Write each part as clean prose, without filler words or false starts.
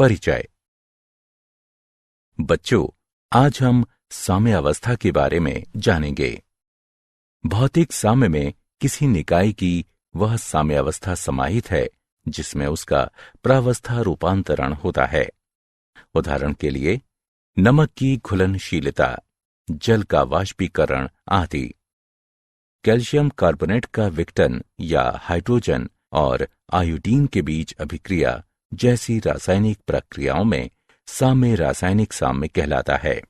परिचय। बच्चों, आज हम साम्यावस्था के बारे में जानेंगे। भौतिक साम्य में किसी निकाय की वह साम्यावस्था समाहित है जिसमें उसका प्रावस्था रूपांतरण होता है। उदाहरण के लिए नमक की घुलनशीलता, जल का वाष्पीकरण आदि। कैल्शियम कार्बोनेट का विघटन या हाइड्रोजन और आयोडीन के बीच अभिक्रिया जैसी रासायनिक प्रक्रियाओं में साम्य रासायनिक साम्य कहलाता है।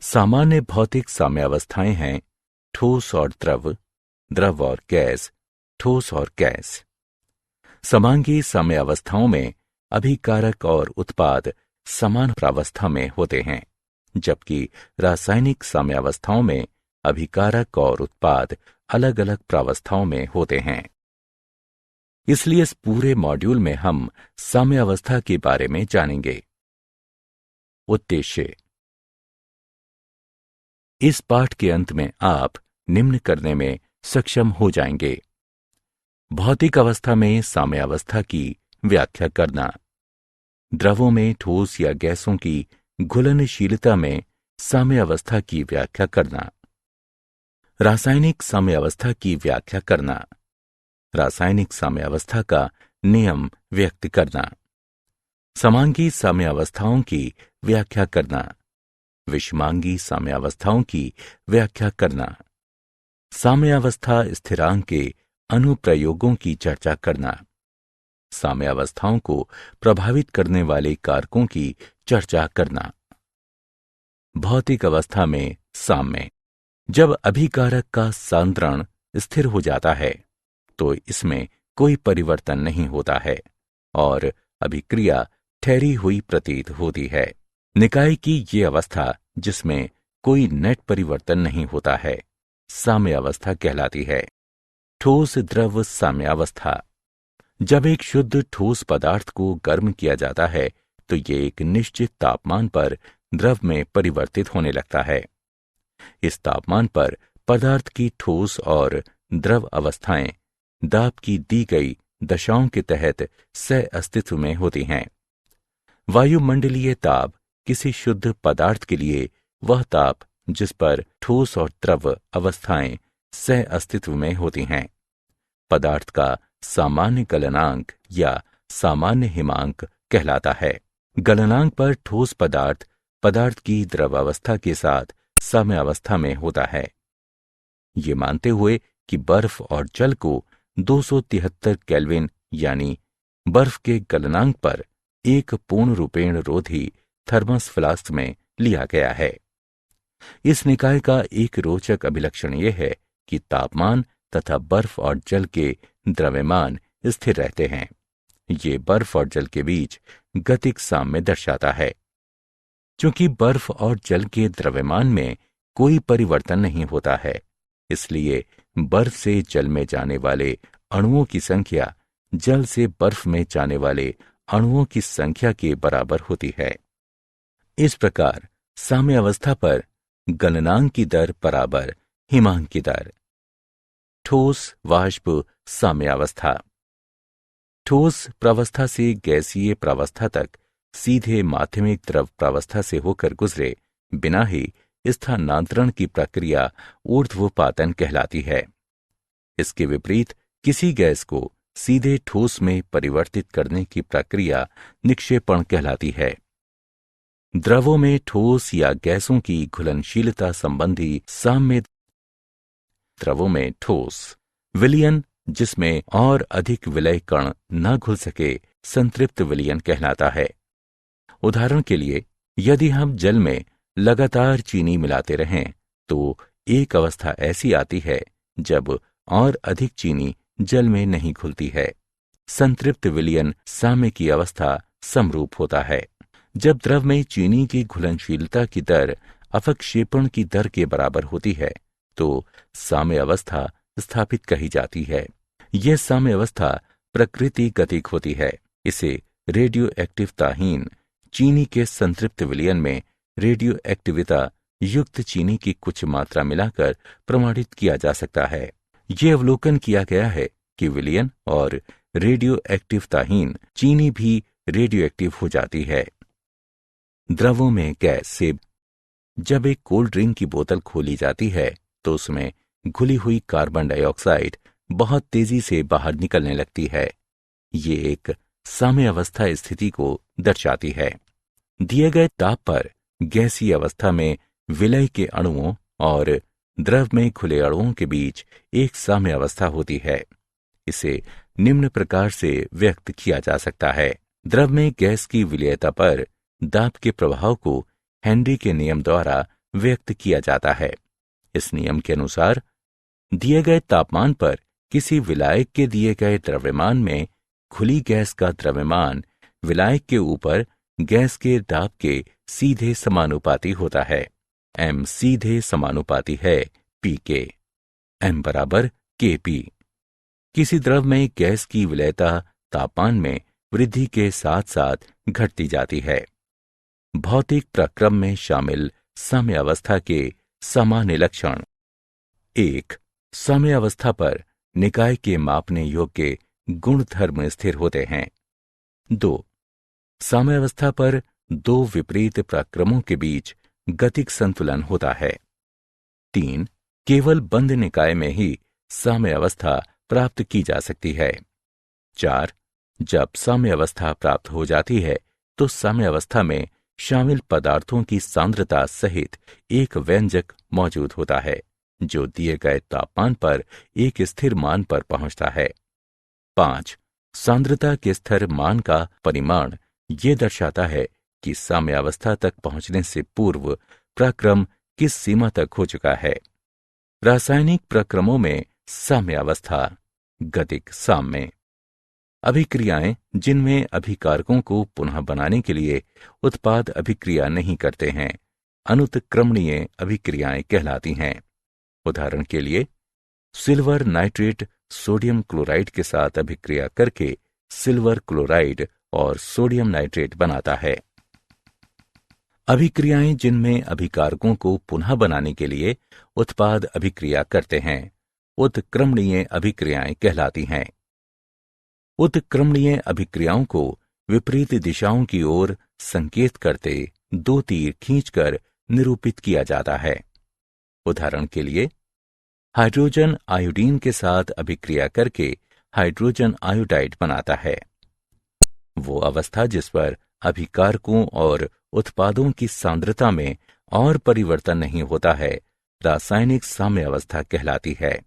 सामान्य भौतिक साम्यावस्थाएं हैं ठोस और द्रव, द्रव और गैस, ठोस और गैस। समांगी साम्यावस्थाओं में अभिकारक और उत्पाद समान प्रावस्था में होते हैं, जबकि रासायनिक साम्यावस्थाओं में अभिकारक और उत्पाद अलग अलग प्रावस्थाओं में होते हैं। इसलिए इस पूरे मॉड्यूल में हम साम्यावस्था के बारे में जानेंगे। उद्देश्य। इस पाठ के अंत में आप निम्न करने में सक्षम हो जाएंगे। भौतिक अवस्था में साम्यावस्था की व्याख्या करना, द्रवों में ठोस या गैसों की घुलनशीलता में साम्यावस्था की व्याख्या करना, रासायनिक साम्यावस्था की व्याख्या करना, रासायनिक साम्यावस्था का नियम व्यक्त करना, समांगी साम्यावस्थाओं की व्याख्या करना, विषमांगी साम्यावस्थाओं की व्याख्या करना, साम्यावस्था स्थिरांक के अनुप्रयोगों की चर्चा करना, साम्यावस्थाओं को प्रभावित करने वाले कारकों की चर्चा करना। भौतिक अवस्था में साम्य। जब अभिकारक का सांद्रण स्थिर हो जाता है तो इसमें कोई परिवर्तन नहीं होता है और अभिक्रिया ठहरी हुई प्रतीत होती है। निकाय की ये अवस्था जिसमें कोई नेट परिवर्तन नहीं होता है साम्यावस्था कहलाती है। ठोस द्रव साम्यावस्था। जब एक शुद्ध ठोस पदार्थ को गर्म किया जाता है तो ये एक निश्चित तापमान पर द्रव में परिवर्तित होने लगता है। इस तापमान पर पदार्थ की ठोस और द्रव अवस्थाएं दाब की दी गई दशाओं के तहत सह अस्तित्व में होती हैं। वायुमंडलीय ताप किसी शुद्ध पदार्थ के लिए वह ताप जिस पर ठोस और द्रव अवस्थाएं सह अस्तित्व में होती हैं। पदार्थ का सामान्य गलनांक या सामान्य हिमांक कहलाता है। गलनांक पर ठोस पदार्थ पदार्थ की द्रवावस्था के साथ साम्यावस्था में होता है। ये मानते हुए कि बर्फ और जल को 273 केल्विन यानी बर्फ के गलनांक पर एक पूर्ण रूपेण रोधी थर्मस फ्लास्क में लिया गया है। इस निकाय का एक रोचक अभिलक्षण यह है कि तापमान तथा बर्फ और जल के द्रव्यमान स्थिर रहते हैं। ये बर्फ और जल के बीच गतिक साम्य दर्शाता है। चूंकि बर्फ और जल के द्रव्यमान में कोई परिवर्तन नहीं होता है, इसलिए बर्फ से जल में जाने वाले अणुओं की संख्या जल से बर्फ में जाने वाले अणुओं की संख्या के बराबर होती है। इस प्रकार साम्यावस्था पर गलनांक की दर बराबर हिमांक की दर। ठोस वाष्प साम्यावस्था। ठोस प्रावस्था से गैसीय प्रावस्था तक सीधे माध्यमिक द्रव प्रावस्था से होकर गुजरे बिना ही स्थानांतरण की प्रक्रिया ऊर्ध्वपातन कहलाती है। इसके विपरीत किसी गैस को सीधे ठोस में परिवर्तित करने की प्रक्रिया निक्षेपण कहलाती है। द्रवों में ठोस या गैसों की घुलनशीलता संबंधी साम्य। द्रवों में ठोस विलयन जिसमें और अधिक विलय कण न घुल सके संतृप्त विलयन कहलाता है। उदाहरण के लिए यदि हम जल में लगातार चीनी मिलाते रहें तो एक अवस्था ऐसी आती है जब और अधिक चीनी जल में नहीं घुलती है। संतृप्त विलयन साम्य की अवस्था समरूप होता है। जब द्रव में चीनी की घुलनशीलता की दर अपक्षेपण की दर के बराबर होती है तो साम्य अवस्था स्थापित कही जाती है। यह साम्य अवस्था प्रकृति गतिक होती है। इसे रेडियो एक्टिवताहीन चीनी के संतृप्त विलयन में रेडियो एक्टिविता युक्त चीनी की कुछ मात्रा मिलाकर प्रमाणित किया जा सकता है। ये अवलोकन किया गया है कि विलयन और रेडियो एक्टिवताहीन चीनी भी रेडियो एक्टिव हो जाती है। द्रवों में गैस से जब एक कोल्ड ड्रिंक की बोतल खोली जाती है तो उसमें घुली हुई कार्बन डाइऑक्साइड बहुत तेजी से बाहर निकलने लगती है। ये एक साम्य अवस्था स्थिति को दर्शाती है। दिए गए ताप पर गैसीय अवस्था में विलय के अणुओं और द्रव में खुले अणुओं के बीच एक साम्य अवस्था होती है। इसे निम्न प्रकार से व्यक्त किया जा सकता है। द्रव में गैस की विलयता पर दाब के प्रभाव को हेनरी के नियम द्वारा व्यक्त किया जाता है। इस नियम के अनुसार दिए गए तापमान पर किसी विलायक के दिए गए द्रव्यमान में खुली गैस का द्रव्यमान विलायक के ऊपर गैस के दाब के सीधे समानुपाती होता है। m सीधे समानुपाती है p के। m बराबर kp। किसी द्रव में गैस की विलयता तापमान में वृद्धि के साथ साथ घटती जाती है। भौतिक प्रक्रम में शामिल साम्यावस्था के सामान्य लक्षण। 1. साम्यावस्था पर निकाय के मापने योग्य गुणधर्म स्थिर होते हैं। 2. साम्यावस्था पर दो विपरीत प्रक्रमों के बीच गतिक संतुलन होता है। 3. केवल बंद निकाय में ही साम्यावस्था प्राप्त की जा सकती है। 4. जब साम्यावस्था प्राप्त हो जाती है तो साम्यावस्था में शामिल पदार्थों की सांद्रता सहित एक व्यंजक मौजूद होता है जो दिए गए तापमान पर एक स्थिर मान पर पहुंचता है। 5. सांद्रता के स्थिर मान का परिमाण ये दर्शाता है कि साम्यावस्था तक पहुंचने से पूर्व प्रक्रम किस सीमा तक हो चुका है। रासायनिक प्रक्रमों में साम्यावस्था, गतिक साम्य। अभिक्रियाएं जिनमें अभिकारकों को पुनः बनाने के लिए उत्पाद अभिक्रिया नहीं करते हैं अनुत्क्रमणीय अभिक्रियाएं कहलाती हैं। उदाहरण के लिए सिल्वर नाइट्रेट सोडियम क्लोराइड के साथ अभिक्रिया करके सिल्वर क्लोराइड और सोडियम नाइट्रेट बनाता है। अभिक्रियाएं जिनमें अभिकारकों को पुनः बनाने के लिए उत्पाद अभिक्रिया करते हैं उत्क्रमणीय अभिक्रियाएं कहलाती हैं। उत्क्रमणीय अभिक्रियाओं को विपरीत दिशाओं की ओर संकेत करते दो तीर खींचकर निरूपित किया जाता है। उदाहरण के लिए हाइड्रोजन आयोडीन के साथ अभिक्रिया करके हाइड्रोजन आयोडाइड बनाता है। वो अवस्था जिस पर अभिकारकों और उत्पादों की सांद्रता में और परिवर्तन नहीं होता है रासायनिक साम्यावस्था कहलाती है।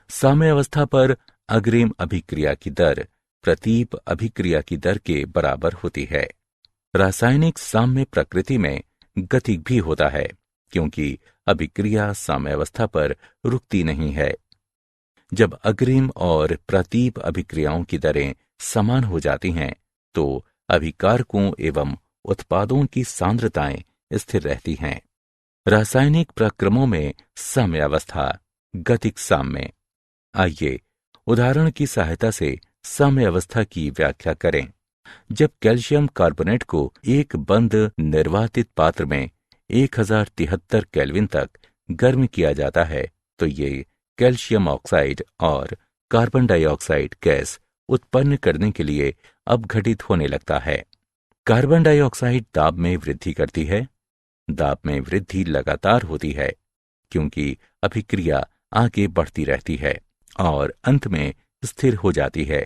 साम्यावस्था पर अग्रिम अभिक्रिया की दर प्रतीप अभिक्रिया की दर के बराबर होती है। रासायनिक साम्य प्रकृति में गतिक भी होता है क्योंकि अभिक्रिया साम्यावस्था पर रुकती नहीं है। जब अग्रिम और प्रतीप अभिक्रियाओं की दरें समान हो जाती हैं तो अभिकारकों एवं उत्पादों की सांद्रताएं स्थिर रहती हैं। रासायनिक प्रक्रमों में साम्यावस्था, गतिक साम्य। आइए उदाहरण की सहायता से साम्यावस्था की व्याख्या करें। जब कैल्शियम कार्बोनेट को एक बंद निर्वातित पात्र में 1073 केल्विन तक गर्म किया जाता है तो ये कैल्शियम ऑक्साइड और कार्बन डाइऑक्साइड गैस उत्पन्न करने के लिए अपघटित होने लगता है। कार्बन डाइऑक्साइड दाब में वृद्धि करती है। दाब में वृद्धि लगातार होती है क्योंकि अभिक्रिया आगे बढ़ती रहती है और अंत में स्थिर हो जाती है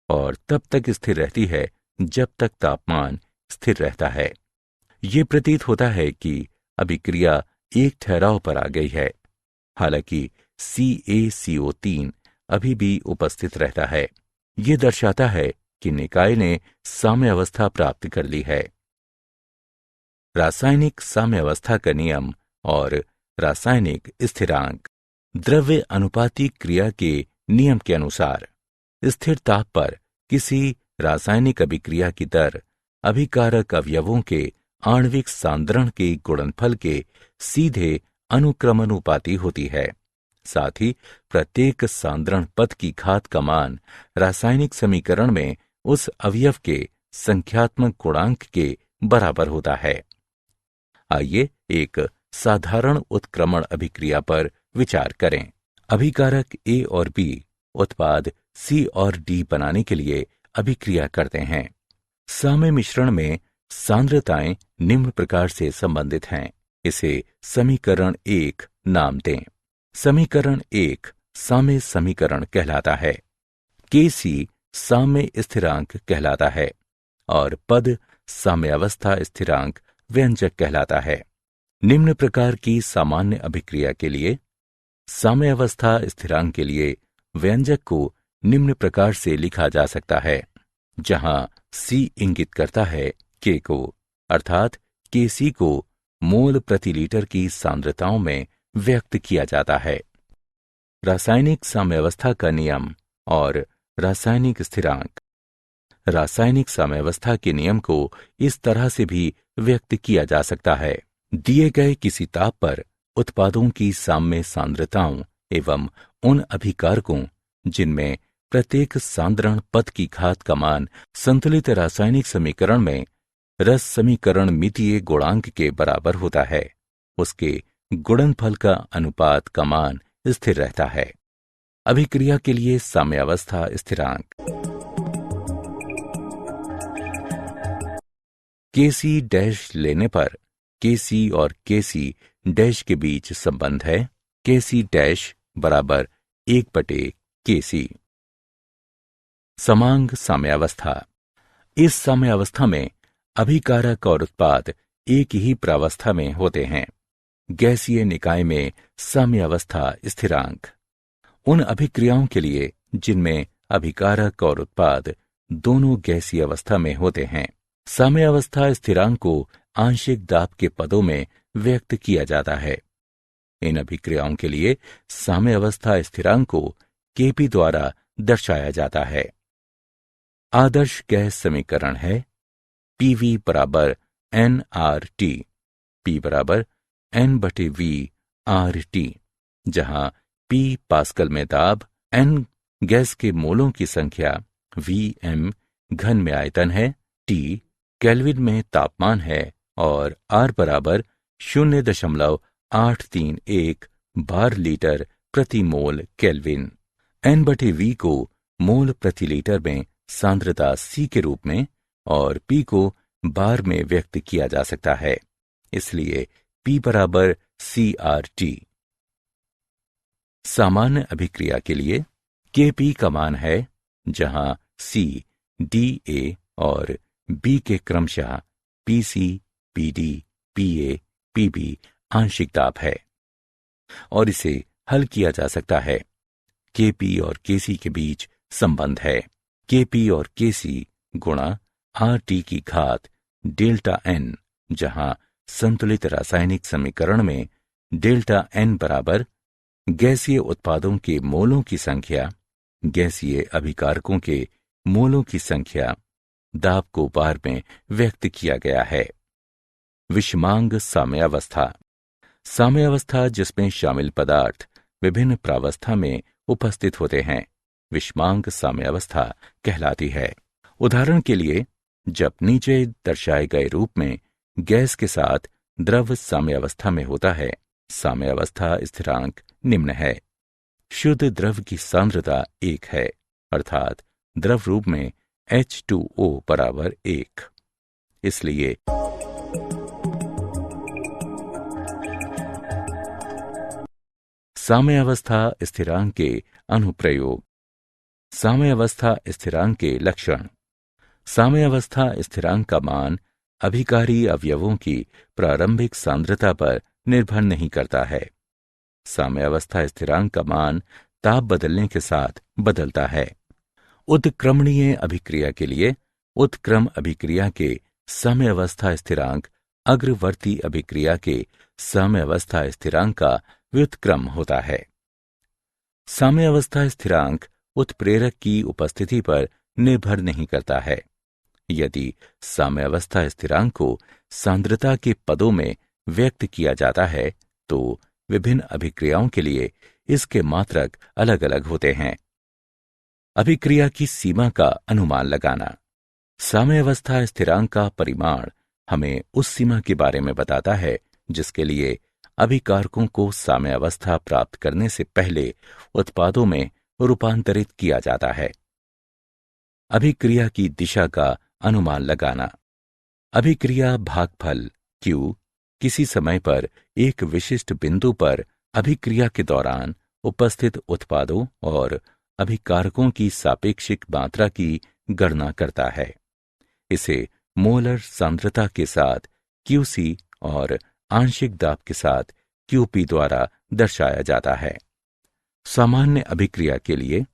और तब तक स्थिर रहती है जब तक तापमान स्थिर रहता है। ये प्रतीत होता है कि अभिक्रिया एक ठहराव पर आ गई है, हालांकि CaCO3 अभी भी उपस्थित रहता है। ये दर्शाता है कि निकाय ने साम्यावस्था प्राप्त कर ली है। रासायनिक साम्यावस्था का नियम और रासायनिक स्थिरांक। द्रव्य अनुपाती क्रिया के नियम के अनुसार स्थिर ताप पर किसी रासायनिक अभिक्रिया की दर अभिकारक अवयवों के आणविक सांद्रण के गुणनफल के सीधे अनुक्रमानुपाती होती है। साथ ही प्रत्येक सांद्रण पद की घात का मान रासायनिक समीकरण में उस अवयव के संख्यात्मक गुणांक के बराबर होता है। आइए एक साधारण उत्क्रमण अभिक्रिया पर विचार करें। अभिकारक A और B उत्पाद C और D बनाने के लिए अभिक्रिया करते हैं। साम्य मिश्रण में सांद्रताएं निम्न प्रकार से संबंधित हैं। इसे समीकरण 1 नाम दें। समीकरण 1 साम्य समीकरण कहलाता है। Kc साम्य स्थिरांक कहलाता है और पद साम्यावस्था स्थिरांक व्यंजक कहलाता है। निम्न प्रकार की सामान्य अभिक्रिया के लिए साम्यावस्था स्थिरांक के लिए व्यंजक को निम्न प्रकार से लिखा जा सकता है, जहां C इंगित करता है K को, अर्थात Kc को मोल प्रति लीटर की सांद्रताओं में व्यक्त किया जाता है। रासायनिक साम्यावस्था का नियम और रासायनिक स्थिरांक। रासायनिक साम्यावस्था के नियम को इस तरह से भी व्यक्त किया जा सकता है। दिए गए किसी ताप पर उत्पादों की साम्य सांद्रताओं एवं उन अभिकारकों जिनमें प्रत्येक सांद्रण पद की घात का मान संतुलित रासायनिक समीकरण में रस समीकरण मितीय गुणांक के बराबर होता है, उसके गुणनफल का अनुपात का मान स्थिर रहता है। अभिक्रिया के लिए साम्यावस्था स्थिरांक Kc डैश लेने पर Kc और Kc डैश के बीच संबंध है Kc डैश बराबर 1/Kc। समांग साम्यावस्था। इस साम्यावस्था में अभिकारक और उत्पाद एक ही प्रावस्था में होते हैं। गैसीय निकाय में साम्यावस्था स्थिरांक उन अभिक्रियाओं के लिए जिनमें अभिकारक और उत्पाद दोनों गैसीय अवस्था में होते हैं। साम्यावस्था स्थिरांक को आंशिक दाब के पदों में व्यक्त किया जाता है। इन अभिक्रियाओं के लिए साम्यावस्था स्थिरांक को Kp द्वारा दर्शाया जाता है। आदर्श गैस समीकरण है PV बराबर nRT, P बराबर n/V RT, जहां P पास्कल में दाब, n गैस के मोलों की संख्या, Vm घन में आयतन है, T केल्विन में तापमान है और R बराबर 0.831 बार लीटर प्रति मोल केल्विन। n/V को मोल प्रति लीटर में सांद्रता C के रूप में और P को बार में व्यक्त किया जा सकता है, इसलिए P बराबर CRT। सामान्य अभिक्रिया के लिए Kp का मान है, जहां C Da और B के क्रमशः Pc, Pd, Pa, Pb आंशिक दाब है और इसे हल किया जा सकता है। Kp और Kc के बीच संबंध है Kp और Kc गुणा RT की घात डेल्टा n, जहां संतुलित रासायनिक समीकरण में डेल्टा n बराबर गैसीय उत्पादों के मोलों की संख्या, गैसीय अभिकारकों के मोलों की संख्या, दाब को बार में व्यक्त किया गया है। विषमांग साम्यावस्था। साम्यावस्था जिसमें शामिल पदार्थ विभिन्न प्रावस्था में उपस्थित होते हैं, विषमांग साम्यावस्था कहलाती है। उदाहरण के लिए, जब नीचे दर्शाए गए रूप में गैस के साथ द्रव साम्यावस्था में होता है, साम्यावस्था स्थिरांक निम्न है। शुद्ध द्रव की सांद्रता 1 है, अर्थात द्रव रूप में H2O बराबर 1। इसलिए साम्यावस्था स्थिरांक के अनुप्रयोग। साम्यावस्था स्थिरांक के लक्षण। साम्यावस्था स्थिरांक का मान अभिकारी अवयवों की प्रारंभिक सांद्रता पर निर्भर नहीं करता है। साम्यावस्था स्थिरांक का मान ताप बदलने के साथ बदलता है। उत्क्रमणीय अभिक्रिया के लिए उत्क्रम अभिक्रिया के साम्यावस्था स्थिरांक अग्रवर्ती अभिक्रिया के साम्यावस्था स्थिरांक का व्युत्क्रम होता है। साम्यावस्था स्थिरांक उत्प्रेरक की उपस्थिति पर निर्भर नहीं करता है। यदि साम्यावस्था स्थिरांक को सांद्रता के पदों में व्यक्त किया जाता है तो विभिन्न अभिक्रियाओं के लिए इसके मात्रक अलग अलग होते हैं। अभिक्रिया की सीमा का अनुमान लगाना। साम्यावस्था स्थिरांक का परिमाण हमें उस सीमा के बारे में बताता है जिसके लिए अभिकारकों को साम्यावस्था प्राप्त करने से पहले उत्पादों में रूपांतरित किया जाता है। अभिक्रिया की दिशा का अनुमान लगाना। अभिक्रिया भागफल Q किसी समय पर एक विशिष्ट बिंदु पर अभिक्रिया के दौरान उपस्थित उत्पादों और अभिकारकों की सापेक्षिक मात्रा की गणना करता है। इसे मोलर सांद्रता के साथ QC और आंशिक दाब के साथ QP द्वारा दर्शाया जाता है। सामान्य अभिक्रिया के लिए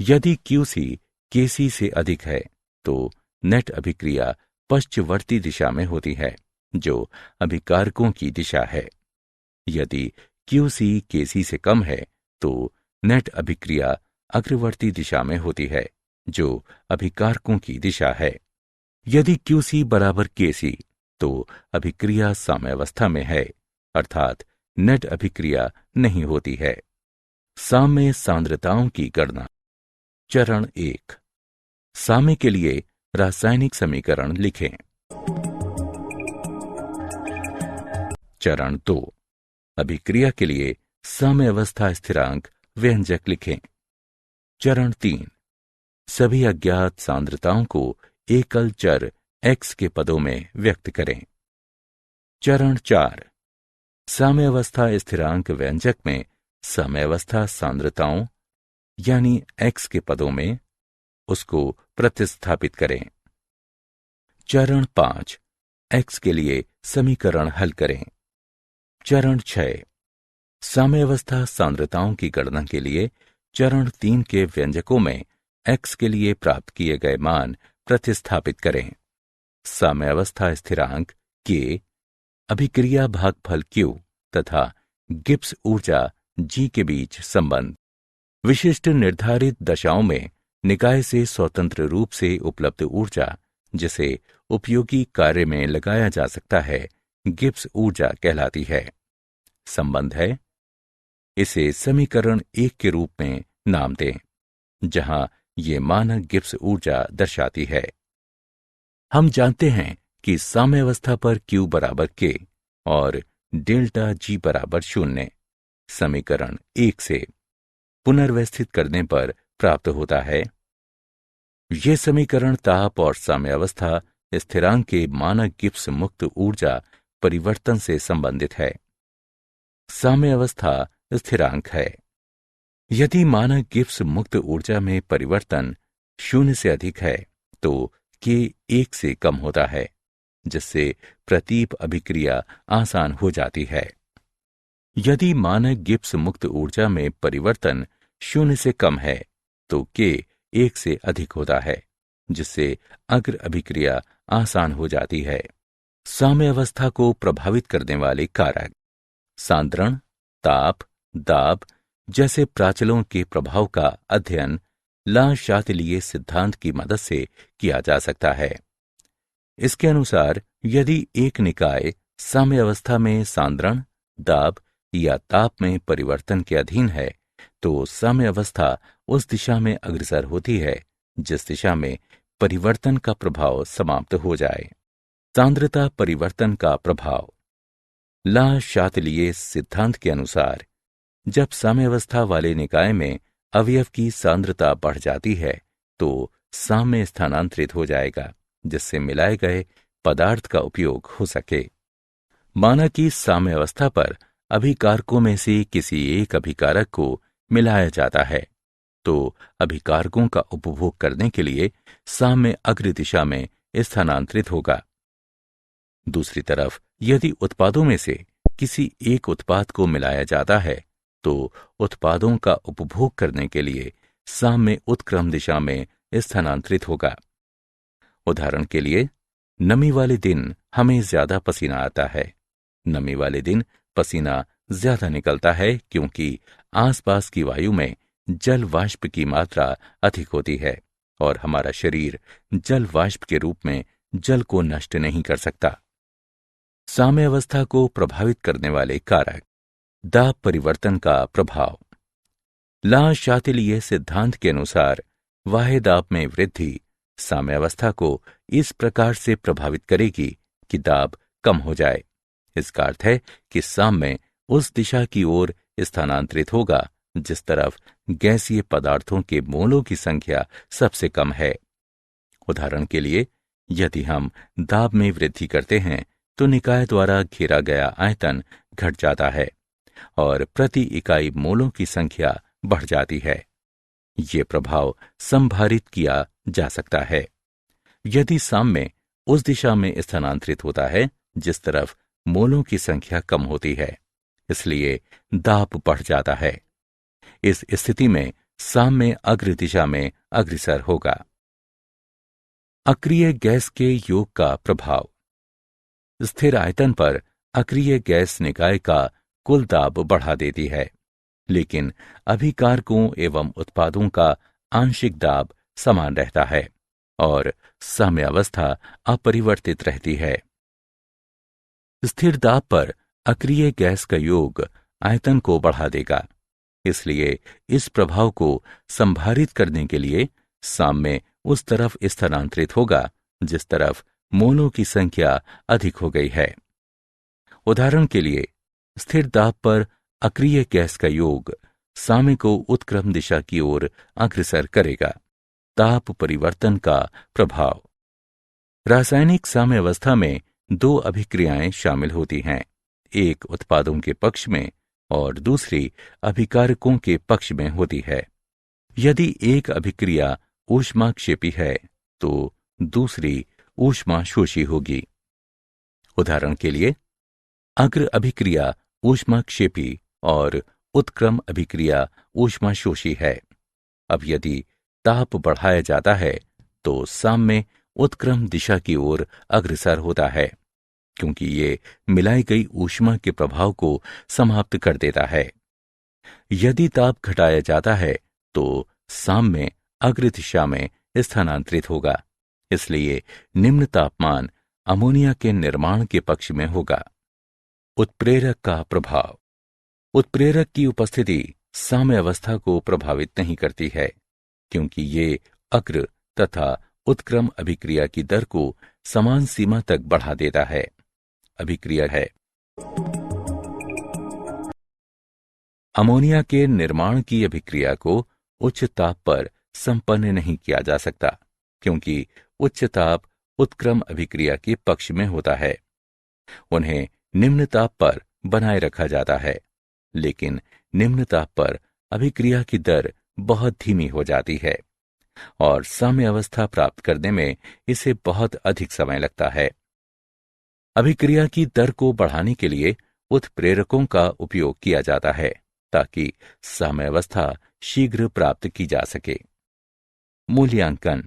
यदि QC KC से अधिक है तो नेट अभिक्रिया पश्चवर्ती दिशा में होती है, जो अभिकारकों की दिशा है। यदि QC KC से कम है तो नेट अभिक्रिया अग्रवर्ती दिशा में होती है, जो अभिकारकों की दिशा है। यदि QC बराबर KC तो अभिक्रिया साम्यावस्था में है, अर्थात नेट अभिक्रिया नहीं होती है। साम्य सांद्रताओं की गणना। चरण 1। साम्य के लिए रासायनिक समीकरण लिखें। चरण 2। अभिक्रिया के लिए साम्यावस्था स्थिरांक व्यंजक लिखें। चरण 3। सभी अज्ञात सांद्रताओं को एकल चर x के पदों में व्यक्त करें। चरण 4। साम्यावस्था स्थिरांक व्यंजक में साम्यावस्था सांद्रताओं यानी x के पदों में उसको प्रतिस्थापित करें। चरण 5। x के लिए समीकरण हल करें। चरण 6। साम्यावस्था सांद्रताओं की गणना के लिए चरण 3 के व्यंजकों में x के लिए प्राप्त किए गए मान प्रतिस्थापित करें। साम्यावस्था स्थिरांक K, अभिक्रिया भागफल Q तथा गिब्स ऊर्जा G के बीच संबंध। विशिष्ट निर्धारित दशाओं में निकाय से स्वतंत्र रूप से उपलब्ध ऊर्जा, जिसे उपयोगी कार्य में लगाया जा सकता है, गिब्स ऊर्जा कहलाती है। संबंध है, इसे समीकरण 1 के रूप में नाम दें, जहां ये मानक गिब्स ऊर्जा दर्शाती है। हम जानते हैं कि साम्यावस्था पर Q बराबर K और डेल्टा G बराबर 0 समीकरण 1 से पुनर्व्यवस्थित करने पर प्राप्त होता है। ये समीकरण ताप और साम्यावस्था स्थिरांक के मानक गिब्स मुक्त ऊर्जा परिवर्तन से संबंधित है। साम्यावस्था स्थिरांक है। यदि मानक गिब्स मुक्त ऊर्जा में परिवर्तन 0 से अधिक है तो K 1 से कम होता है, जिससे प्रतीप अभिक्रिया आसान हो जाती है। यदि मानक गिब्स मुक्त ऊर्जा में परिवर्तन 0 से कम है तो K 1 से अधिक होता है, जिससे अग्र अभिक्रिया आसान हो जाती है। साम्यावस्था को प्रभावित करने वाले कारक सांद्रण, ताप, दाब जैसे प्राचलों के प्रभाव का अध्ययन ला शातिलिये सिद्धांत की मदद से किया जा सकता है। इसके अनुसार यदि एक निकाय साम्यावस्था में सांद्रण, दाब या ताप में परिवर्तन के अधीन है तो साम्यावस्था उस दिशा में अग्रसर होती है जिस दिशा में परिवर्तन का प्रभाव समाप्त हो जाए। सांद्रता परिवर्तन का प्रभाव। ला शातिलिये सिद्धांत के अनुसार जब साम्यावस्था वाले निकाय में अवयव की सांद्रता बढ़ जाती है तो साम्य स्थानांतरित हो जाएगा, जिससे मिलाए गए पदार्थ का उपयोग हो सके। माना कि साम्यावस्था पर अभिकारकों में से किसी एक अभिकारक को मिलाया जाता है तो अभिकारकों का उपभोग करने के लिए साम्य अग्र दिशा में स्थानांतरित होगा। दूसरी तरफ यदि उत्पादों में से किसी एक उत्पाद को मिलाया जाता है तो उत्पादों का उपभोग करने के लिए साम्य उत्क्रम दिशा में स्थानांतरित होगा। उदाहरण के लिए, नमी वाले दिन हमें ज्यादा पसीना आता है। नमी वाले दिन पसीना ज्यादा निकलता है क्योंकि आसपास की वायु में जल वाष्प की मात्रा अधिक होती है और हमारा शरीर जल वाष्प के रूप में जल को नष्ट नहीं कर सकता। साम्यावस्था को प्रभावित करने वाले कारक। दाब परिवर्तन का प्रभाव। ला शातिलिये सिद्धांत के अनुसार वाह्य दाब में वृद्धि साम्यावस्था को इस प्रकार से प्रभावित करेगी कि दाब कम हो जाए। इसका अर्थ है कि साम्य उस दिशा की ओर स्थानांतरित होगा जिस तरफ गैसीय पदार्थों के मोलों की संख्या सबसे कम है उदाहरण के लिए, यदि हम दाब में वृद्धि करते हैं तो निकाय द्वारा घेरा गया आयतन घट जाता है और प्रति इकाई मोलों की संख्या बढ़ जाती है। ये प्रभाव संभारित किया जा सकता है। यदि साम्य उस दिशा में स्थानांतरित होता है जिस तरफ मोलों की संख्या कम होती है, इसलिए दाब बढ़ जाता है। इस स्थिति में साम्य अग्र दिशा में अग्रसर होगा। अक्रिय गैस के योग का प्रभाव। स्थिर आयतन पर अक्रिय गैस निकाय का कुल दाब बढ़ा देती है, लेकिन अभिकारकों एवं उत्पादों का आंशिक दाब समान रहता है और साम्यावस्था अपरिवर्तित रहती है। स्थिर दाब पर अक्रिय गैस का योग आयतन को बढ़ा देगा, इसलिए इस प्रभाव को संभारित करने के लिए साम्य उस तरफ स्थानांतरित होगा जिस तरफ मोलों की संख्या अधिक हो गई है। उदाहरण के लिए, स्थिर दाब पर अक्रिय गैस का योग साम्य को उत्क्रम दिशा की ओर अग्रसर करेगा। ताप परिवर्तन का प्रभाव। रासायनिक साम्यावस्था में दो अभिक्रियाएं शामिल होती हैं, एक उत्पादों के पक्ष में और दूसरी अभिकारकों के पक्ष में होती है। यदि एक अभिक्रिया ऊष्माक्षेपी है तो दूसरी ऊष्माशोषी होगी। उदाहरण के लिए, अग्र अभिक्रिया ऊष्माक्षेपी और उत्क्रम अभिक्रिया ऊष्माशोषी है। अब यदि ताप बढ़ाया जाता है तो साम्य उत्क्रम दिशा की ओर अग्रसर होता है, क्योंकि ये मिलाई गई ऊष्मा के प्रभाव को समाप्त कर देता है। यदि ताप घटाया जाता है तो साम्य अग्र दिशा में स्थानांतरित होगा, इसलिए निम्न तापमान अमोनिया के निर्माण के पक्ष में होगा। उत्प्रेरक का प्रभाव। उत्प्रेरक की उपस्थिति साम्यावस्था को प्रभावित नहीं करती है, क्योंकि ये अग्र तथा उत्क्रम अभिक्रिया की दर को समान सीमा तक बढ़ा देता है। अभिक्रिया है। अमोनिया के निर्माण की अभिक्रिया को उच्च ताप पर संपन्न नहीं किया जा सकता, क्योंकि उच्च ताप उत्क्रम अभिक्रिया के पक्ष में होता है। उन्हें निम्न ताप पर बनाए रखा जाता है, लेकिन निम्न ताप पर अभिक्रिया की दर बहुत धीमी हो जाती है और साम्यावस्था प्राप्त करने में इसे बहुत अधिक समय लगता है। अभिक्रिया की दर को बढ़ाने के लिए उत्प्रेरकों का उपयोग किया जाता है ताकि साम्यावस्था शीघ्र प्राप्त की जा सके। मूल्यांकन।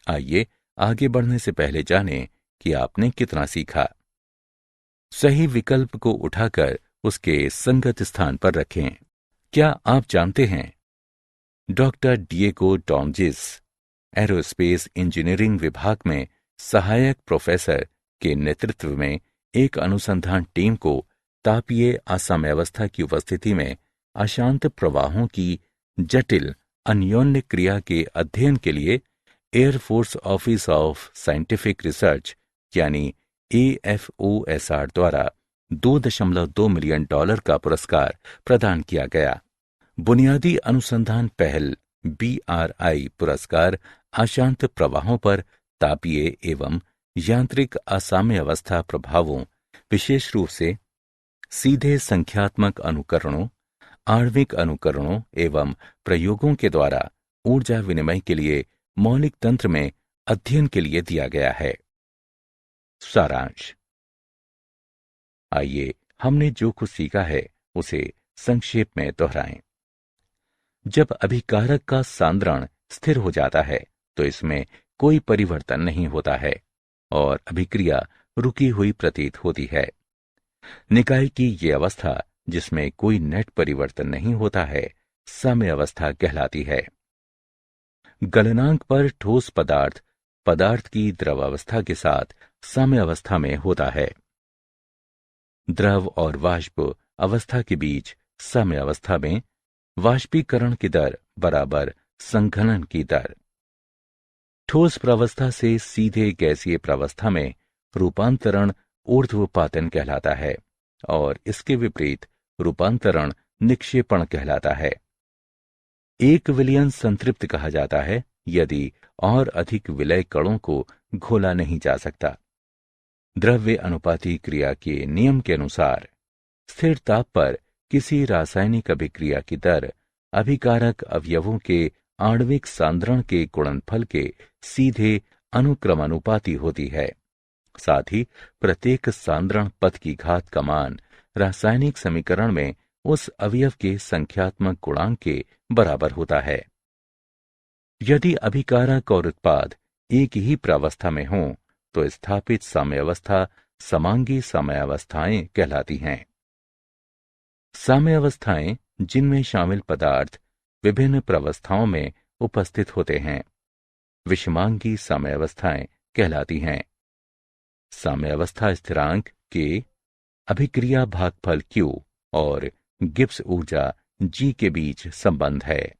आइए आगे बढ़ने से पहले जानें कि आपने कितना सीखा। सही विकल्प को उठाकर उसके संगत स्थान पर रखें। क्या आप जानते हैं, डॉक्टर डिएगो डोंजिस एरोस्पेस इंजीनियरिंग विभाग में सहायक प्रोफेसर के नेतृत्व में एक अनुसंधान टीम को तापीय असाम्यावस्था की उपस्थिति में अशांत प्रवाहों की जटिल अन्योन्य क्रिया के अध्ययन के लिए air force office of scientific research यानी AFOSR द्वारा $2.2 मिलियन का पुरस्कार प्रदान किया गया। बुनियादी अनुसंधान पहल BRI पुरस्कार अशांत प्रवाहों पर तापीय एवं यांत्रिक असाम्यावस्था प्रभावों, विशेष रूप से सीधे संख्यात्मक अनुकरणों, आणविक अनुकरणों एवं प्रयोगों के द्वारा ऊर्जा विनिमय के लिए मौलिक तंत्र में अध्ययन के लिए दिया गया है। सारांश। आइए हमने जो कुछ सीखा है उसे संक्षेप में दोहराएं। जब अभिकारक का सांद्रण स्थिर हो जाता है तो इसमें कोई परिवर्तन नहीं होता है और अभिक्रिया रुकी हुई प्रतीत होती है। निकाय की ये अवस्था जिसमें कोई नेट परिवर्तन नहीं होता है साम्यावस्था कहलाती है। गलनांक पर ठोस पदार्थ पदार्थ की द्रवावस्था के साथ साम्यावस्था में होता है। द्रव और वाष्प अवस्था के बीच साम्यावस्था में वाष्पीकरण की दर बराबर संघनन की दर। ठोस प्रावस्था से सीधे गैसीय प्रावस्था में रूपांतरण ऊर्ध्वपातन कहलाता है और इसके विपरीत रूपांतरण निक्षेपण कहलाता है। एक विलयन संतृप्त कहा जाता है यदि और अधिक विलय कणों को घोला नहीं जा सकता। द्रव्य अनुपाती क्रिया के नियम के अनुसार स्थिर ताप पर किसी रासायनिक अभिक्रिया की दर अभिकारक अवयवों के आणविक सांद्रण के गुणनफल के सीधे अनुक्रमानुपाती होती है। साथ ही प्रत्येक सांद्रण पद की घात का मान रासायनिक समीकरण में उस अवयव के संख्यात्मक गुणांक के बराबर होता है। यदि अभिकारक और उत्पाद एक ही प्रावस्था में हों तो स्थापित साम्यावस्था समांगी साम्यावस्थाएं कहलाती हैं। साम्यावस्थाएं जिनमें शामिल पदार्थ विभिन्न प्रावस्थाओं में उपस्थित होते हैं विषमांगी साम्यावस्थाएं कहलाती हैं। साम्यावस्था स्थिरांक के अभिक्रिया भागफल Q और गिब्स ऊर्जा G के बीच संबंध है।